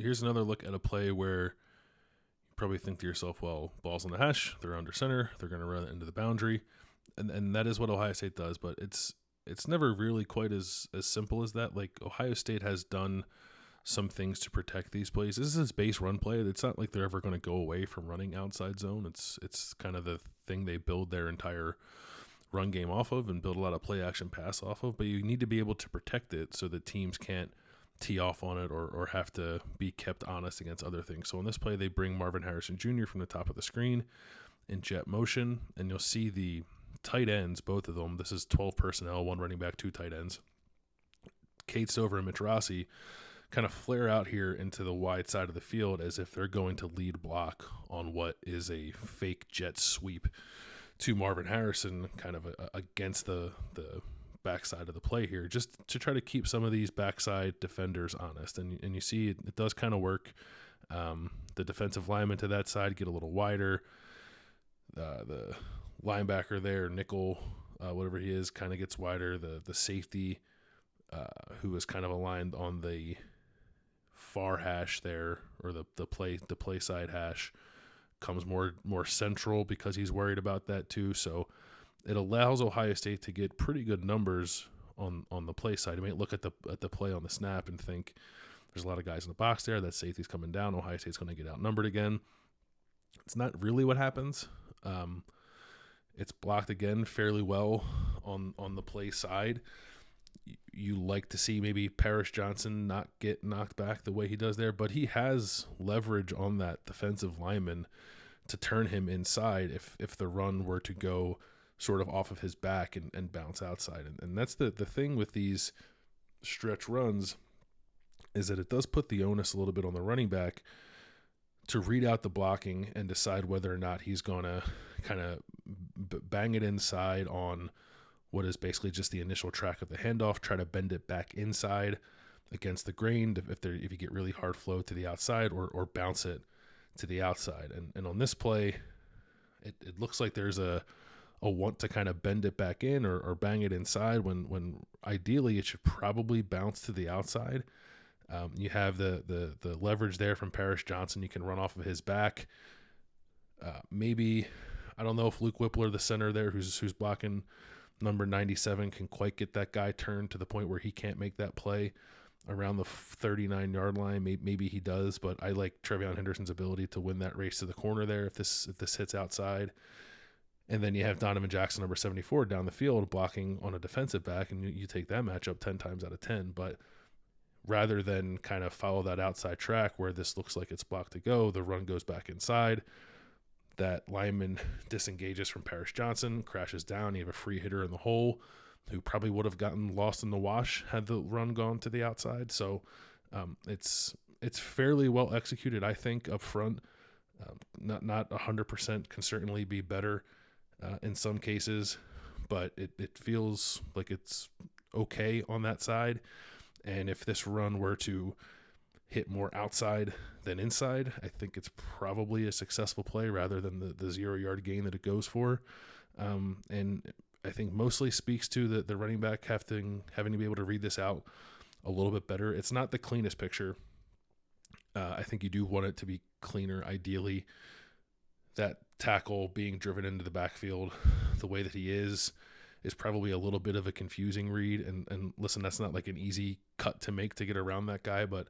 here's another look at a play where you probably think to yourself, well, ball's on the hash, they're under center, they're going to run it into the boundary, and that is what Ohio State does. But it's never really quite as simple as that. Like Ohio State has done some things to protect these plays. This is his base run play. It's not like they're ever going to go away from running outside zone. It's kind of the thing they build their entire run game off of and build a lot of play action pass off of. But you need to be able to protect it so that teams can't tee off on it or have to be kept honest against other things. So in this play, they bring Marvin Harrison Jr. from the top of the screen in jet motion, and you'll see the tight ends, both of them. This is 12 personnel, one running back, two tight ends. Kate Stover and Mitch Rossi kind of flare out here into the wide side of the field as if they're going to lead block on what is a fake jet sweep to Marvin Harrison, kind of against the backside of the play here, just to try to keep some of these backside defenders honest. And you see it does kind of work. The defensive linemen to that side get a little wider. The linebacker there, nickel, whatever he is, kind of gets wider. The safety, who is kind of aligned on the far hash there, or the play side hash, comes more central because he's worried about that too. So it allows Ohio State to get pretty good numbers on the play side. You might look at the play on the snap and think there's a lot of guys in the box there. That safety's coming down. Ohio State's going to get outnumbered again. It's not really what happens. It's blocked again fairly well on the play side. You like to see maybe Paris Johnson not get knocked back the way he does there, but he has leverage on that defensive lineman to turn him inside if the run were to go sort of off of his back and bounce outside. And that's the thing with these stretch runs, is that it does put the onus a little bit on the running back to read out the blocking and decide whether or not he's going to kind of bang it inside on what is basically just the initial track of the handoff, try to bend it back inside against the grain if you get really hard flow to the outside, or bounce it to the outside. And on this play, it looks like there's a want to kind of bend it back in or bang it inside when ideally it should probably bounce to the outside. You have the leverage there from Paris Johnson. You can run off of his back. Maybe, I don't know if Luke Whippler, the center there, who's blocking number 97, can quite get that guy turned to the point where he can't make that play around the 39-yard line. Maybe he does, but I like Trevion Henderson's ability to win that race to the corner there if this hits outside. And then you have Donovan Jackson, number 74, down the field blocking on a defensive back, and you take that matchup 10 times out of 10. But rather than kind of follow that outside track where this looks like it's blocked to go, the run goes back inside. That lineman disengages from Paris Johnson, crashes down. You have a free hitter in the hole who probably would have gotten lost in the wash had the run gone to the outside. So it's fairly well executed, I think, up front. Not 100% can certainly be better in some cases, but it feels like it's okay on that side. And if this run were to hit more outside than inside, I think it's probably a successful play rather than the 0-yard gain that it goes for. And I think mostly speaks to the running back having to be able to read this out a little bit better. It's not the cleanest picture. I think you do want it to be cleaner. Ideally, that tackle being driven into the backfield the way that he is probably a little bit of a confusing read. And listen, that's not like an easy cut to make to get around that guy, but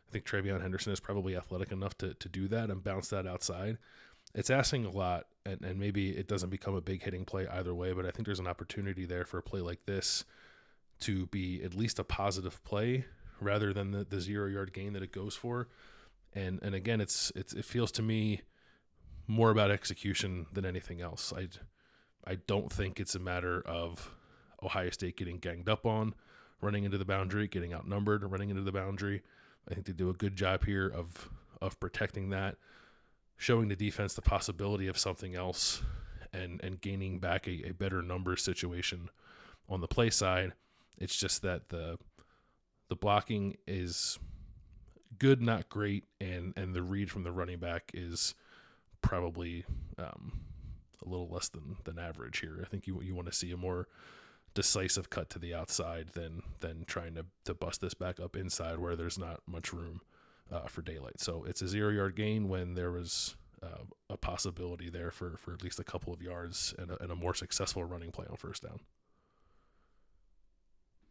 I think Trevion Henderson is probably athletic enough to do that and bounce that outside. It's asking a lot, and maybe it doesn't become a big hitting play either way, but I think there's an opportunity there for a play like this to be at least a positive play rather than the 0-yard gain that it goes for. And again, it feels to me more about execution than anything else. I don't think it's a matter of Ohio State getting ganged up on, running into the boundary, getting outnumbered, running into the boundary. I think they do a good job here of protecting that, showing the defense the possibility of something else, and gaining back a better numbers situation on the play side. It's just that the blocking is good, not great, and the read from the running back is probably a little less than average here. I think you want to see a more decisive cut to the outside than trying to bust this back up inside where there's not much room for daylight. So it's a 0-yard gain when there was a possibility there for at least a couple of yards and a more successful running play on first down.